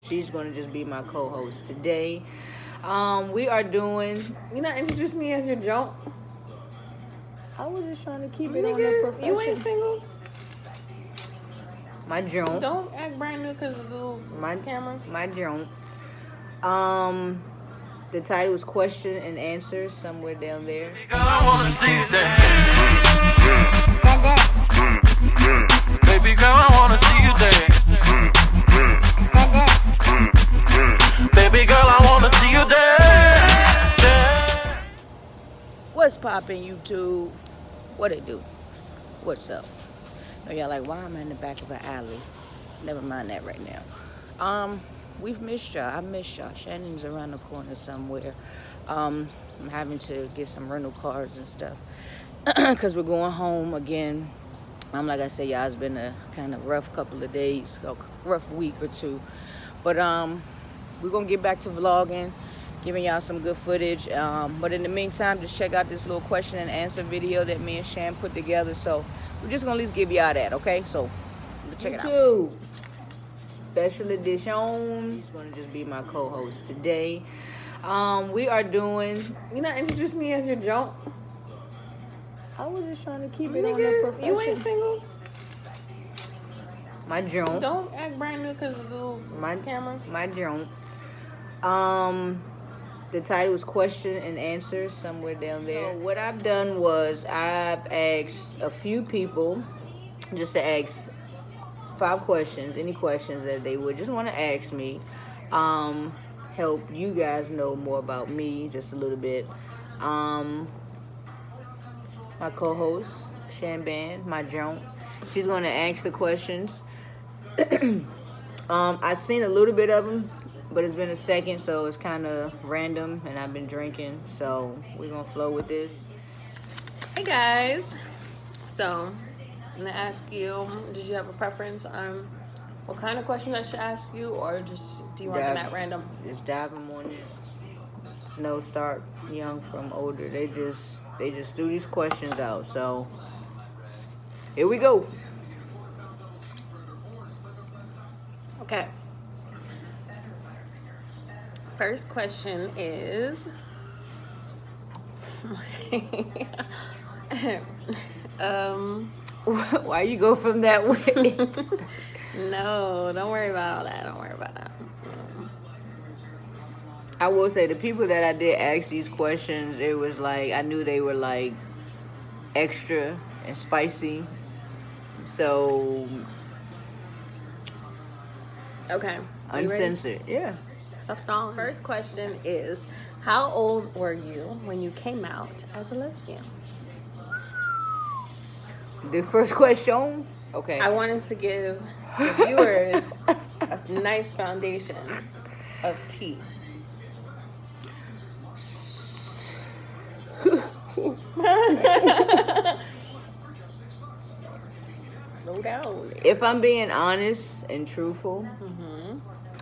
She's going to just be my co-host today. We are doing... You not introduce me as your junk? I was just trying to keep it on the profession. You ain't single? My junk. Don't act brand new because of the camera. My junk. The title is question and answer, somewhere down there. Girl, I wanna see you dance. Baby girl, I wanna see you dance. Baby girl, I wanna see you dance. What's poppin', YouTube? What it do? What's up? Oh, y'all like, why am I in the back of an alley? Never mind that right now. We've missed y'all. I missed y'all. Shannon's around the corner somewhere. I'm having to get some rental cars and stuff because we're going home again. Like I said, y'all, it's been a kind of rough couple of days, a rough week or two. But we're going to get back to vlogging, giving y'all some good footage. But in the meantime, just check out this little question and answer video that me and Shan put together. So we're just going to at least give y'all that, okay? So let's check it out. Special edition. He's going to just be my co-host today. We are doing... You not introduce me as your junk? I was just trying to keep it on the profession. You ain't single? My junk. Don't act brand new because of the camera. My junk. The title is question and answer, somewhere down there. So what I've done was I've asked a few people just to ask 5 questions, any questions that they would just want to ask me. Help you guys know more about me just a little bit. My co-host, ShanBan, my junk, she's going to ask the questions. I've seen a little bit of them, but it's been a second, so it's kind of random, and I've been drinking, so we're going to flow with this. Hey guys. So I'm gonna ask you, did you have a preference on what kind of questions I should ask you, or just do you want them at random? Just dive them on in. It's no start young from older. They just threw these questions out. So here we go. Okay. First question is why you go from that way? No, don't worry about all that. Don't worry about that. I will say the people that I did ask these questions, it was like I knew they were like extra and spicy. So okay. Uncensored. Yeah. Stop stalling. First question is, how old were you when you came out as a lesbian? The first question? Okay. I wanted to give the viewers a nice foundation of tea. Slow down. If I'm being honest and truthful,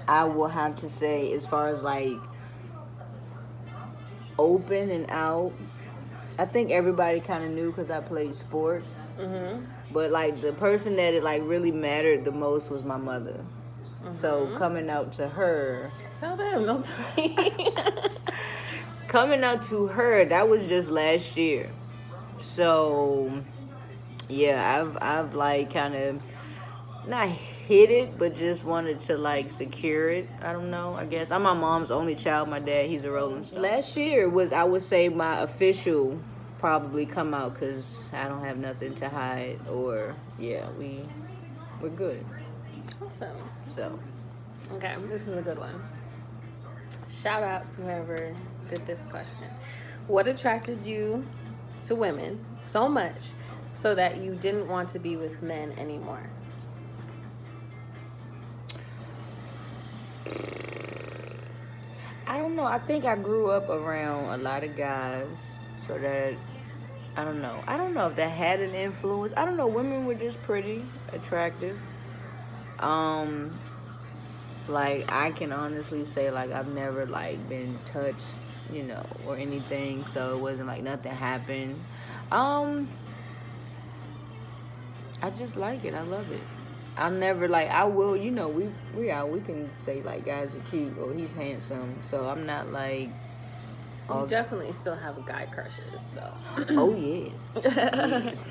I will have to say, as far as like open and out, I think everybody kind of knew because I played sports. But like the person that it like really mattered the most was my mother. So coming out to her, tell them, don't tell me. Coming out to her, that was just last year. So yeah, I've like kind of not hid it, but just wanted to like secure it. I don't know, I guess I'm my mom's only child. My dad, he's a Rolling Stone. Last year was, I would say, my official probably come out, because I don't have nothing to hide, or yeah, we're good. Awesome. So okay, this is a good one. Shout out to whoever did this question. What attracted you to women so much so that you didn't want to be with men anymore? I don't know. I think I grew up around a lot of guys, so that I don't know. I don't know if that had an influence. I don't know. Women were just pretty attractive. Like I can honestly say, like I've never like been touched, you know, or anything. So it wasn't like nothing happened. I just like it. I love it. I'm never like, I will, you know, we can say like guys are cute or he's handsome. So I'm not like, You definitely still have guy crushes, so. oh yes.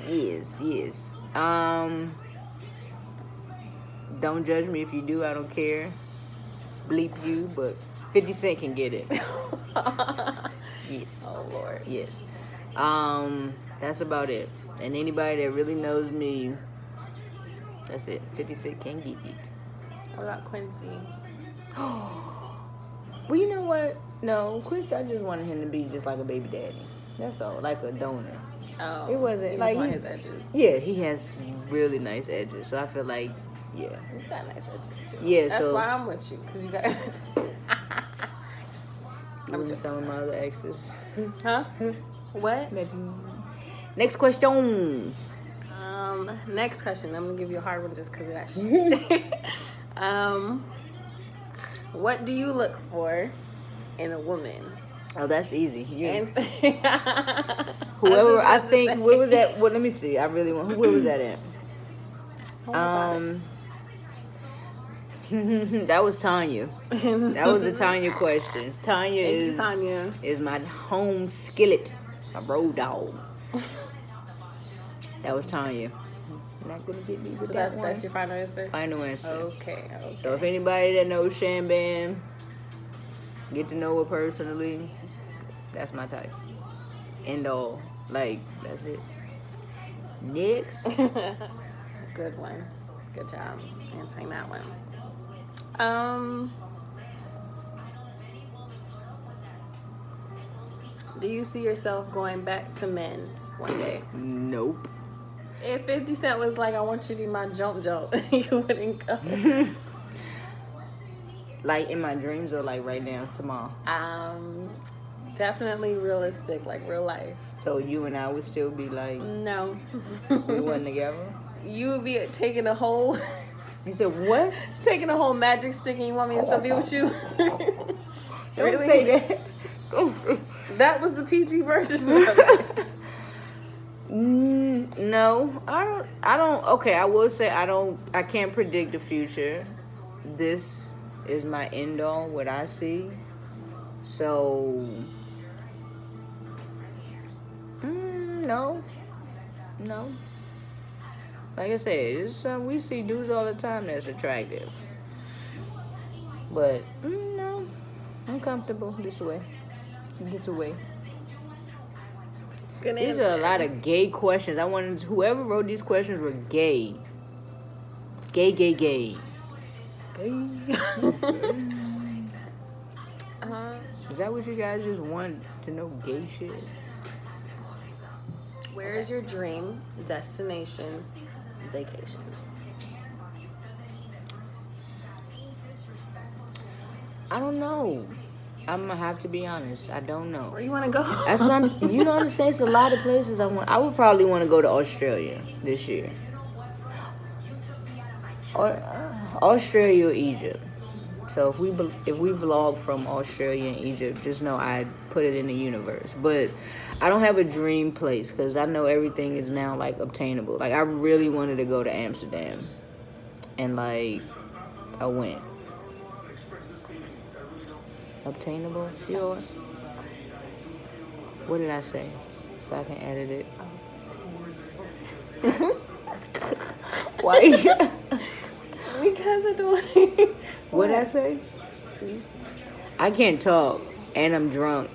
yes. Don't judge me if you do, I don't care. Bleep you, but 50 Cent can get it. Yes. Oh Lord. Yes. That's about it. And anybody that really knows me, that's it. 50 Cent can get it. What about Quincy? Well, you know what? No, Chris, I just wanted him to be just like a baby daddy. That's all, like a donor. Oh. It wasn't you like just want his edges. Yeah, he has really nice edges. So I feel like, yeah. He's got nice edges too. Yeah, That's so why I'm with you, because you got. I'm just telling my other exes. Huh? What? Next question. Next question. I'm gonna give you a hard one just because of that shit. What do you look for in a woman? Oh, that's easy. Answer. Whoever, I think, where was that? Well, let me see. I really want, where was that at? That was Tanya. That was a Tanya question. Tanya is my home skillet, my road dog. That was Tanya. Not gonna get me with So that one. that's your final answer? Final answer. Okay. So if anybody that knows ShanBan, get to know her personally, that's my type. End all. Like, that's it. Next. Good one. Good job answering that one. Do you see yourself going back to men one day? Nope. If 50 Cent was like, I want you to be my jump, you wouldn't go. Like in my dreams or like right now, tomorrow? Definitely realistic, like real life. So you and I would still be like, No. we wasn't together? You would be taking a whole... You said what? Taking a whole magic stick and you want me to still be with you? Don't say that. Don't say. That was the PG version of it. No, I don't, okay, I will say I can't predict the future. This is my end all, what I see. So, no. Like I said, it's, we see dudes all the time that's attractive. But, no, I'm comfortable this way. Good These answer. are a lot of gay questions. I wanted whoever wrote these questions were gay. Gay. Gay. Is that what you guys just want to know? Gay shit? Where is your dream destination vacation? I don't know. I'm gonna have to be honest. I don't know. Where you want to go? That's what you don't understand. It's a lot of places I want. I would probably want to go to Australia this year. Or Australia or Egypt. So if we vlog from Australia and Egypt, just know I put it in the universe. But I don't have a dream place because I know everything is now like obtainable. Like I really wanted to go to Amsterdam, and like I went. Obtainable? Sure. What did I say? So I can edit it. Why? Because I don't. What did I say? I can't talk, and I'm drunk,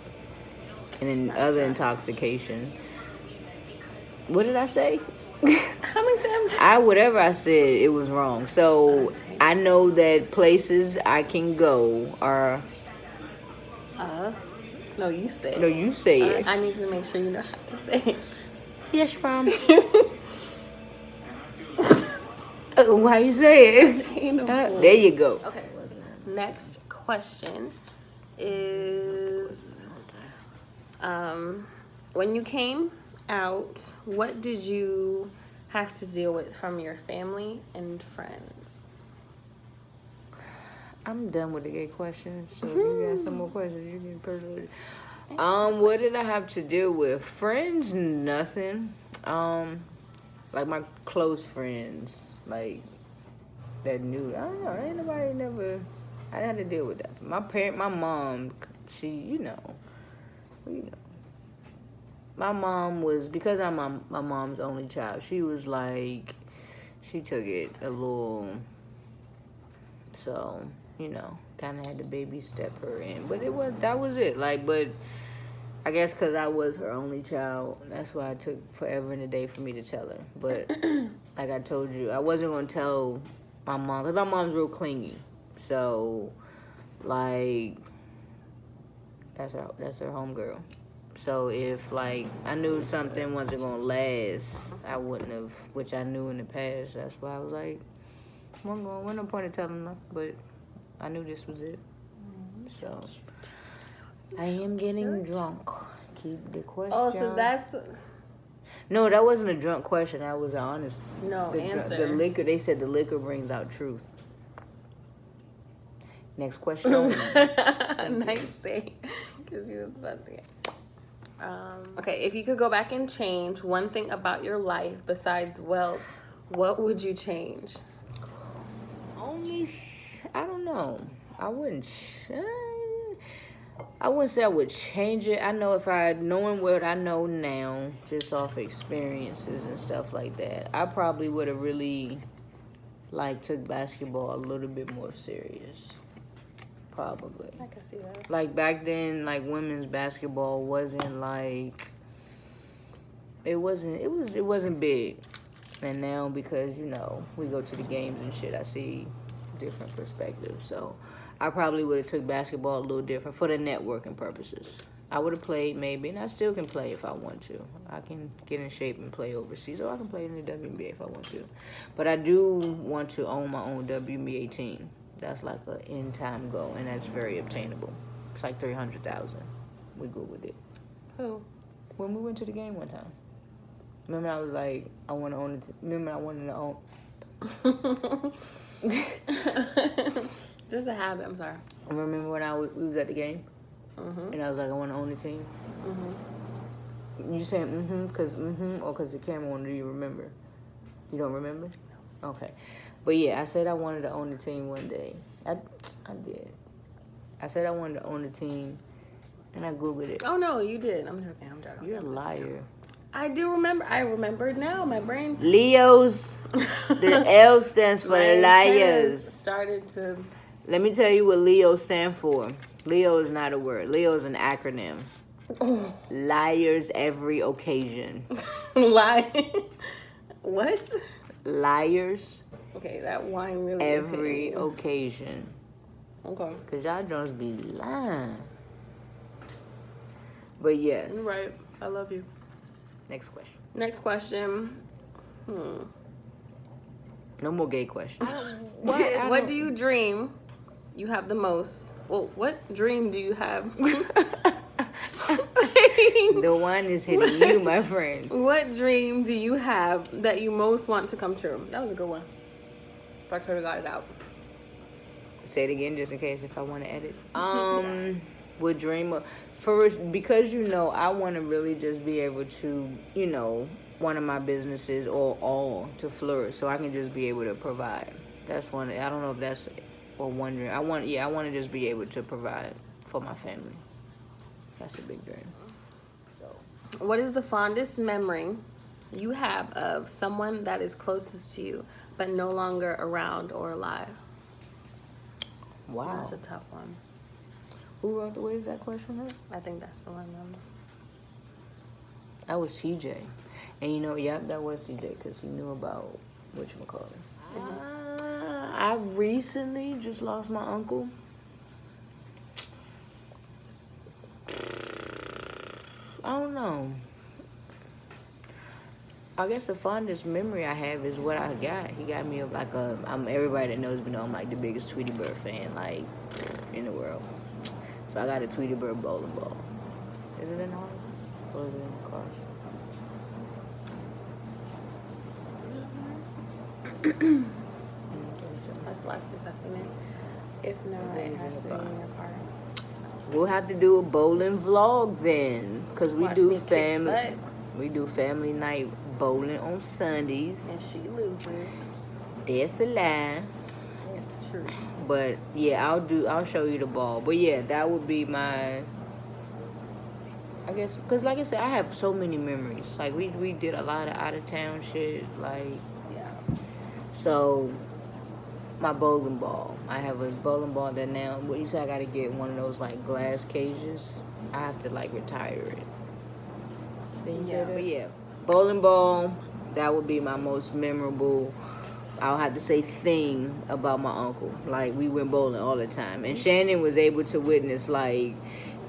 and in other intoxication. What did I say? How many times? Whatever I said, it was wrong. So I know that places I can go are. No, you say it. No, you say it. I need to make sure you know how to say it. Yes, Mom. Why you say it? There you go. Okay. Next question is, when you came out, what did you have to deal with from your family and friends? I'm done with the gay questions. So if you got some more questions, you can personally. What did I have to deal with? Friends, nothing. Like my close friends, like that knew. I don't know. Ain't nobody never. I had to deal with that. My mom, she, you know. My mom was, because I'm my mom's only child, she was like, she took it a little, so, you know, kind of had to baby step her in. But that was it. Like, but I guess because I was her only child, that's why it took forever and a day for me to tell her. But like I told you, I wasn't going to tell my mom, because my mom's real clingy. So, like, that's her homegirl. So if, like, I knew something wasn't going to last, I wouldn't have, which I knew in the past. That's why I was like, wasn't no point in telling her, but I knew this was it. So, I am getting drunk. Keep the question. Oh, so that's... No, that wasn't a drunk question. That was an honest... answer. The liquor, they said the liquor brings out truth. Next question. Nice say, because you was about to... okay, if you could go back and change one thing about your life besides wealth, what would you change? I don't know. I wouldn't say I would change it. I know if knowing what I know now, just off experiences and stuff like that, I probably would have really, like, took basketball a little bit more serious. Probably. I can see that. Like, back then, like, women's basketball wasn't, like, it wasn't big. And now, because, you know, we go to the games and shit, I see different perspectives. So, I probably would have took basketball a little different for the networking purposes. I would have played maybe, and I still can play if I want to. I can get in shape and play overseas, or I can play in the WNBA if I want to. But I do want to own my own WNBA team. That's like an in-time goal, and that's very obtainable. It's like $300,000. We Googled it. Who? When we went to the game one time. Remember, I was like, I want to own it. Remember, I wanted to own. Just a habit. I'm sorry. Remember when we was at the game, and I was like, I want to own the team. You saying because or because the camera wanted you remember? You don't remember? Okay. But yeah, I said I wanted to own the team one day. I did. I said I wanted to own the team, and I Googled it. Oh, no, you did. I'm joking. You're a liar. I do remember. I remember now. My brain. Leos. The L stands for liars. Started to. Let me tell you what Leo stand for. Leo is not a word. Leo is an acronym. Oh. Liars every occasion. Lie. What? Liars. Okay, that wine really every occasion. Okay. Because y'all just be lying. But yes. You're right. I love you. Next question. Next question. No more gay questions. What do you dream you have the most? Well, what dream do you have? The one is hitting you, my friend. What dream do you have that you most want to come true? That was a good one. If I could have got it out. Say it again, just in case if I want to edit. Would dream of because you know I want to really just be able to, you know, one of my businesses or all to flourish, so I can just be able to provide. That's one. I don't know if that's one dream. I want to just be able to provide for my family. That's a big dream. So, what is the fondest memory you have of someone that is closest to you but no longer around or alive? Wow, that's a tough one. Who wrote the? Where is that question? I think that's the one. That was TJ, and you know, that was TJ because he knew about whatchamacallit. I recently just lost my uncle. I don't know. I guess the fondest memory I have is what I got. He got me everybody that knows me know I'm like the biggest Tweety Bird fan like in the world. So I got a Tweety Bird bowling ball. Is it in the house? Or is it in the car? That's the last place I've seen it. If not, it has to be in your car. We'll have to do a bowling vlog then, cause we do family. We do family night bowling on Sundays. And she loses. That's a lie. True. But yeah, I'll show you the ball. But yeah, that would be my, I guess, because like I said, I have so many memories. Like we did a lot of out of town shit. Like, Yeah. so my bowling ball. I have a bowling ball that now, what you say, I gotta get one of those like glass cages. I have to like retire it. Didn't you say that? But yeah, bowling ball, that would be my most memorable, I'll have to say, thing about my uncle. Like, we went bowling all the time. And Shannon was able to witness like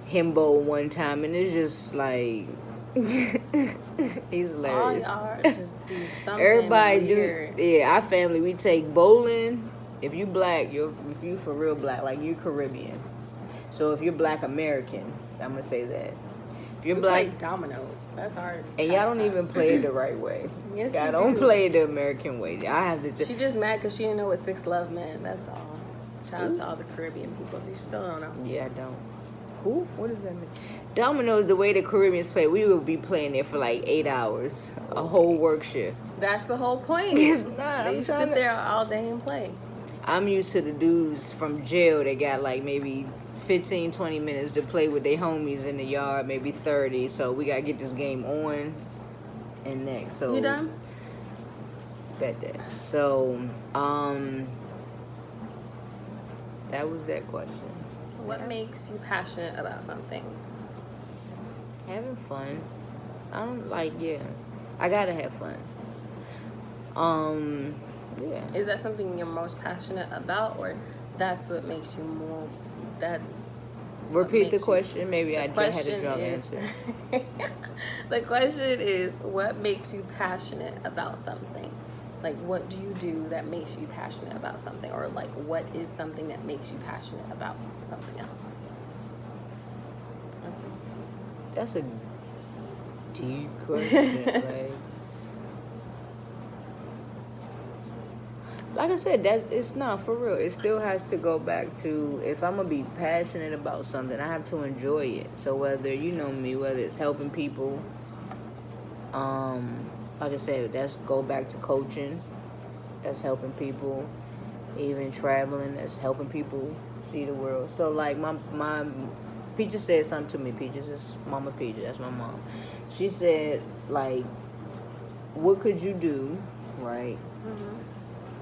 him bowl one time, and it's just like he's hilarious. All y'all just do something Everybody weird. do. Yeah, our family, we take bowling. If you black, if you for real black, like you're Caribbean. So if you're Black American, I'm gonna say that. If you're We black, play dominoes. That's hard. and y'all don't even play it the right way. Yes, y'all you don't do. play it the American way. I have to. She just mad because she didn't know what 6 Love meant. That's all. Shout out to all the Caribbean people. So you still don't know. Yeah, I don't. Who? What does that mean? Dominoes, the way the Caribbeans play, we would be playing it for like 8 hours, a whole work shift. That's the whole point. It's not. They I'm sit trying to. there all day and play. I'm used to the dudes from jail that got like maybe 15, 20 minutes to play with their homies in the yard, maybe 30. So we gotta get this game on and next. So You done? Bet that. So, that was that question. What makes you passionate about something? Having fun. I don't like, yeah. I gotta have fun. Yeah. Is that something you're most passionate about, or that's what makes you more? That's Repeat the makes you- question. Maybe I just had a question drunk is, answer. the question is, what makes you passionate about something? Like, what do you do that makes you passionate about something, or like, what is something that makes you passionate about something else? That's a deep question. Like I said, it's not for real. It still has to go back to, if I'm gonna be passionate about something, I have to enjoy it. So whether, you know me, whether it's helping people, like I said, that's go back to coaching. That's helping people. Even traveling, that's helping people see the world. So like my Peaches said something to me. Peaches is Mama Peaches. That's my mom. She said, like, what could you do, right?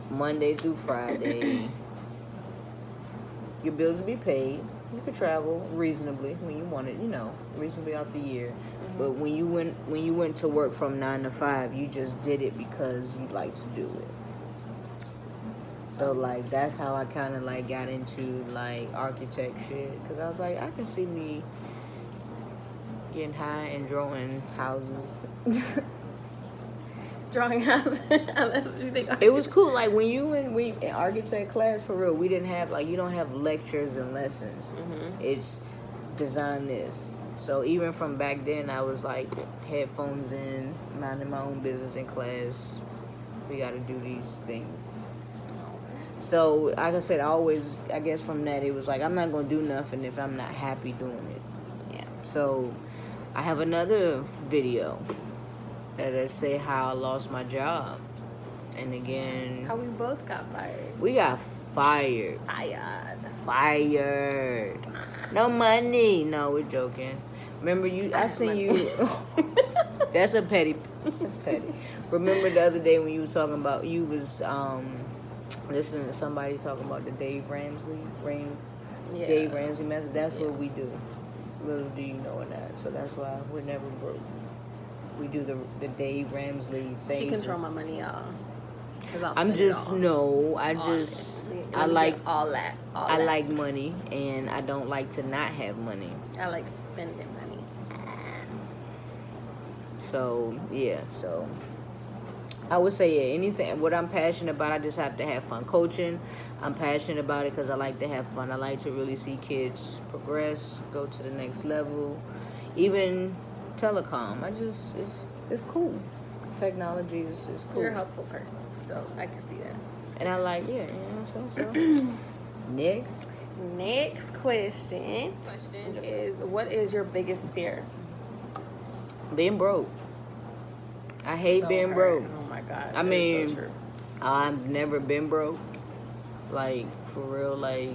Monday through Friday. Your bills will be paid. You could travel reasonably when you want it, you know, reasonably out the year. But when you went to work from 9 to 5, you just did it because you like to do it. So like that's how I kind of like got into like architect shit, because I was like, I can see me getting high and drawing houses. Drawing houses. That's what you think. It was cool. Like when you in architect class, for real, we didn't have like, you don't have lectures and lessons. It's design this. So even from back then, I was like headphones in, minding my own business in class. We got to do these things. So like I said, I guess from that it was like, I'm not gonna do nothing if I'm not happy doing it. Yeah. So I have another video that I say how I lost my job. And again, How we both got fired. we got fired. Fired. No money. No, we're joking. Remember I seen you. That's petty. Remember the other day when you was talking about, you was listening to somebody talking about the Dave Ramsey method. That's what we do. Little do you know or not. So that's why we're never broke. We do the Dave Ramsey savings. She control my money, y'all. I'm just no. I just I like all that. I like money, and I don't like to not have money. I like spending money. So yeah, so I would say yeah, anything what I'm passionate about, I just have to have fun. Coaching, I'm passionate about it because I like to have fun. I like to really see kids progress, go to the next level. Even telecom, it's cool. Technology is cool. You're a helpful person, so I can see that. And I like, yeah, you know, so. Next question is, what is your biggest fear? Being broke. I hate being hurt. broke. Oh my gosh. I mean, I've never been broke. Like, for real, like.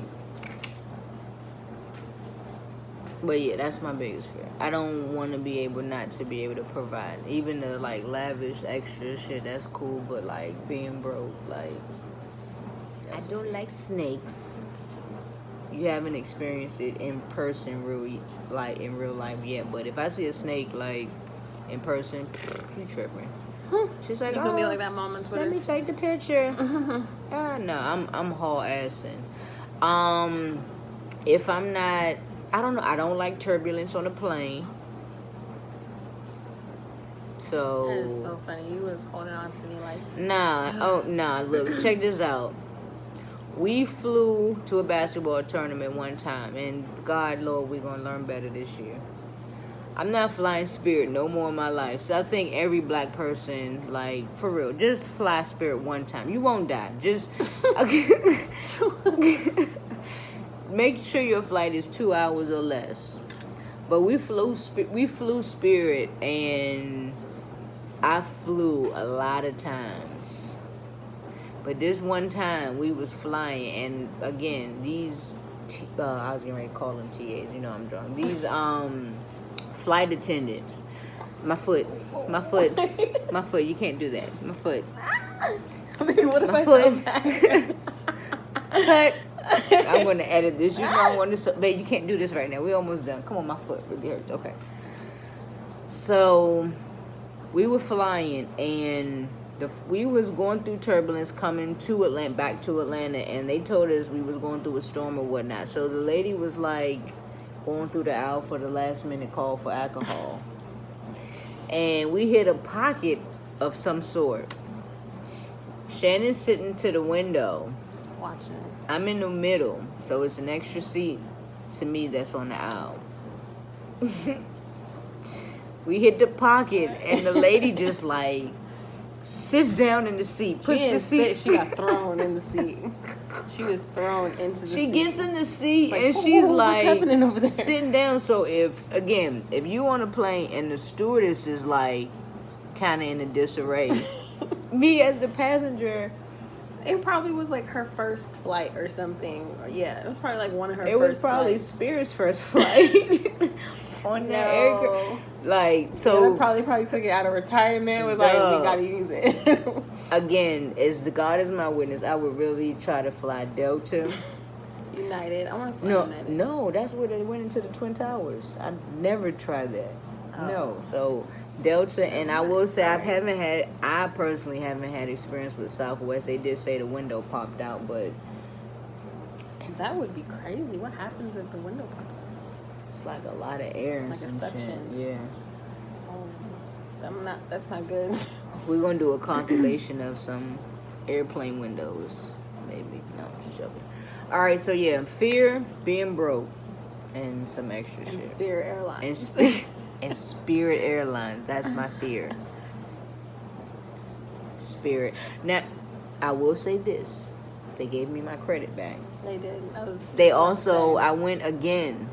But yeah, that's my biggest fear. I don't want to be able not to be able to provide. Even the like lavish extra shit, that's cool. But like being broke, like I don't like snakes. You haven't experienced it in person, really, like in real life yet. But if I see a snake like in person, you tripping. She's like, You gonna be like that mom on let Twitter? me take the picture. No, I'm haul assing. If I'm not, I don't know. I don't like turbulence on a plane. So That is so funny. You was holding on to me like. nah. Look, check this out. We flew to a basketball tournament one time, and God, Lord, we're gonna learn better this year. I'm not flying Spirit no more in my life. So I think every black person, like, for real, just fly Spirit one time. You won't die. Just make sure your flight is 2 hours or less. But we flew Spirit, and I flew a lot of times. But this one time we was flying, and again, these I was getting ready to call them TAs. You know I'm drunk. These flight attendants. My foot. You can't do that. My foot. I mean, what if My I foot. Cut. I'm going to edit this. You know I want to. Babe, you can't do this right now. We're almost done. Come on, my foot really hurts. Okay. So we were flying, and we was going through turbulence coming to Atlanta, back to Atlanta, and they told us we was going through a storm or whatnot. So the lady was like going through the aisle for the last minute call for alcohol, and we hit a pocket of some sort. Shannon's sitting to the window. Watching it. I'm in the middle, so it's an extra seat to me that's on the aisle. We hit the pocket, and the lady just like sits down in the seat, puts the seat. She got thrown in the seat. She was thrown into the seat. She gets in the seat, like, and she's what's like happening over there? sitting down. So if you on a plane and the stewardess is like kind of in a disarray, me as the passenger. It probably was like her first flight or something. Yeah, it was probably like one of her It first was probably flights. Spirit's first flight on that aircraft. Like, so Yeah, probably took it out of retirement. Was like, we gotta use it. again, as God is my witness, I would really try to fly Delta. United. I want to fly United. No, that's where they went into the Twin Towers. I never tried that. Oh. No, so Delta, and I will say I personally haven't had experience with Southwest. They did say the window popped out, but That would be crazy. What happens if the window pops out? it's like a lot of air and Like a some suction. shit. Yeah. Oh, that's not good. We're gonna do a compilation of some airplane windows, maybe. No, just joking. All right, so yeah, fear, being broke, and some extra And shit. Spirit Airlines. And Spirit Airlines. That's my fear. Spirit. Now, I will say this: they gave me my credit back. They did. They also, I went again.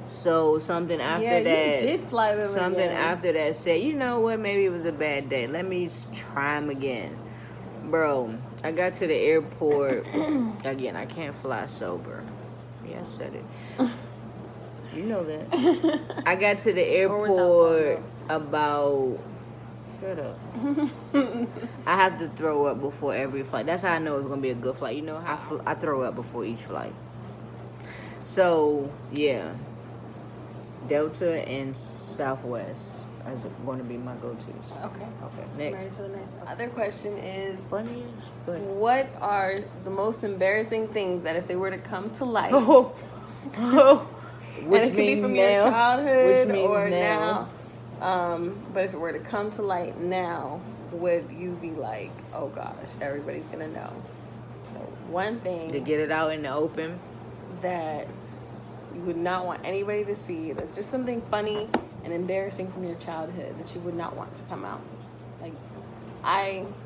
So something after that, you did fly them something again. after that said, you know what, maybe it was a bad day. Let me try them again. Bro, I got to the airport. Again, I can't fly sober. Yeah, I said it. You know that. I got to the airport about... Shut up. I have to throw up before every flight. That's how I know it's going to be a good flight. You know, I throw up before each flight. So, yeah. Delta and Southwest are going to be my go-tos. Okay. Next. Ready for the next one. Other question is, Funny? Go ahead. what are the most embarrassing things that if they were to come to life, Oh. and it could be from your childhood or now. but if it were to come to light now, would you be like, oh gosh, everybody's gonna know? So one thing To get it out in the open. that you would not want anybody to see, that's just something funny and embarrassing from your childhood that you would not want to come out. Like,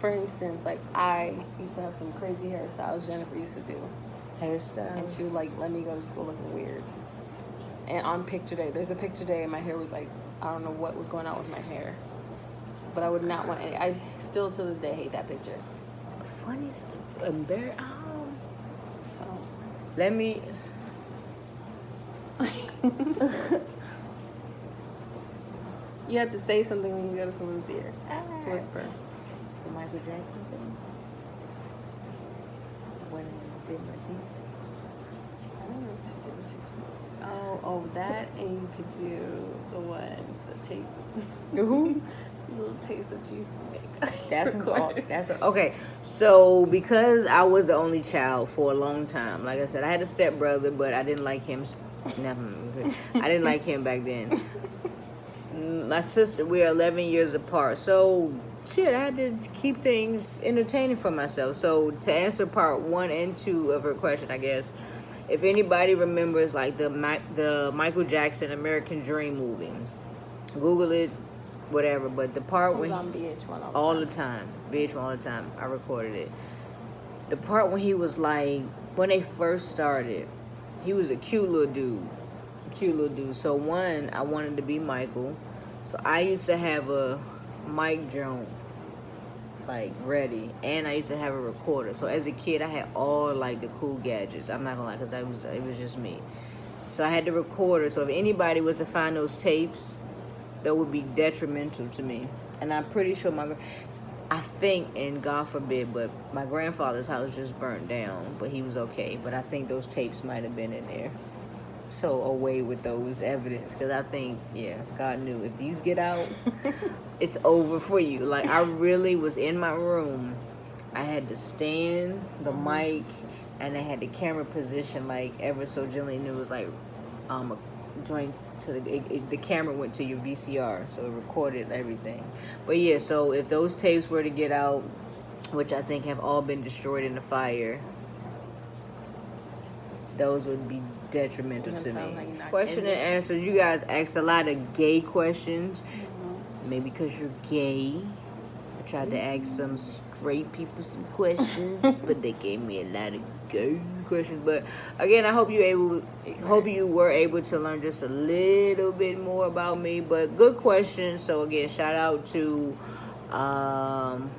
for instance, I used to have some crazy hairstyles Jennifer used to do. Hairstyles. And she would let me go to school looking weird. And on picture day, there's a picture day and my hair was I don't know what was going on with my hair. But I would not want any, I still to this day hate that picture. Funny stuff. Let me. You have to say something when you go to someone's ear. To whisper. The Michael Jackson thing. When I did my teeth. I don't know what you did with your teeth. Oh, that, and you could do the one, the tapes. Who? Little tapes that you used to make. Okay. So because I was the only child for a long time, like I said, I had a stepbrother, but I didn't like him. I didn't like him back then. My sister, we are 11 years apart, so shit, I had to keep things entertaining for myself. So to answer part 1 and 2 of her question, I guess, if anybody remembers like the Michael Jackson American Dream movie, Google it, whatever. But the part It was when on VH1 all the time, VH1 all the time, I recorded it. The part when he was like, when they first started, he was a cute little dude. So one, I wanted to be Michael. So I used to have a mic drone like ready, and I used to have a recorder. So as a kid, I had all like the cool gadgets. I'm not gonna lie, because it was just me. So I had the recorder. So if anybody was to find those tapes, that would be detrimental to me. And I'm pretty sure I think, and God forbid, but my grandfather's house just burnt down, but he was okay. But I think those tapes might have been in there. So away with those evidence, because I think, yeah, God knew if these get out, it's over for you. Like, I really was in my room. I had the stand, the mic, and I had the camera position like ever so gently, and it was like joint to the camera went to your VCR, so it recorded everything. But yeah, so if those tapes were to get out, which I think have all been destroyed in the fire, those would be detrimental to me. Question and answers. You guys asked a lot of gay questions. Maybe because you're gay. I tried to ask some straight people some questions, but they gave me a lot of gay questions. But again, I hope you were able to learn just a little bit more about me. But good questions. So again, shout out to I'm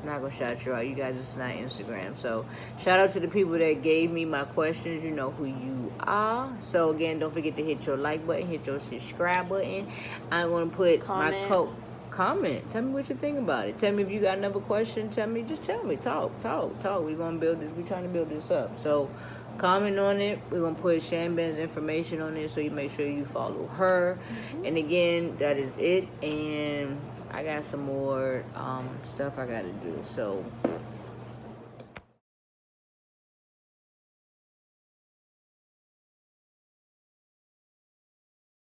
not gonna shout you out. You guys, it's not Instagram. So shout out to the people that gave me my questions. You know who you are. So again, don't forget to hit your like button, hit your subscribe button. I'm gonna put my code. Comment. Tell me what you think about it. Tell me if you got another question. Just tell me. Talk. We're gonna build this. We're trying to build this up. So comment on it. We're gonna put ShanBan's information on it, so you make sure you follow her. And again, that is it. And I got some more stuff I gotta do. So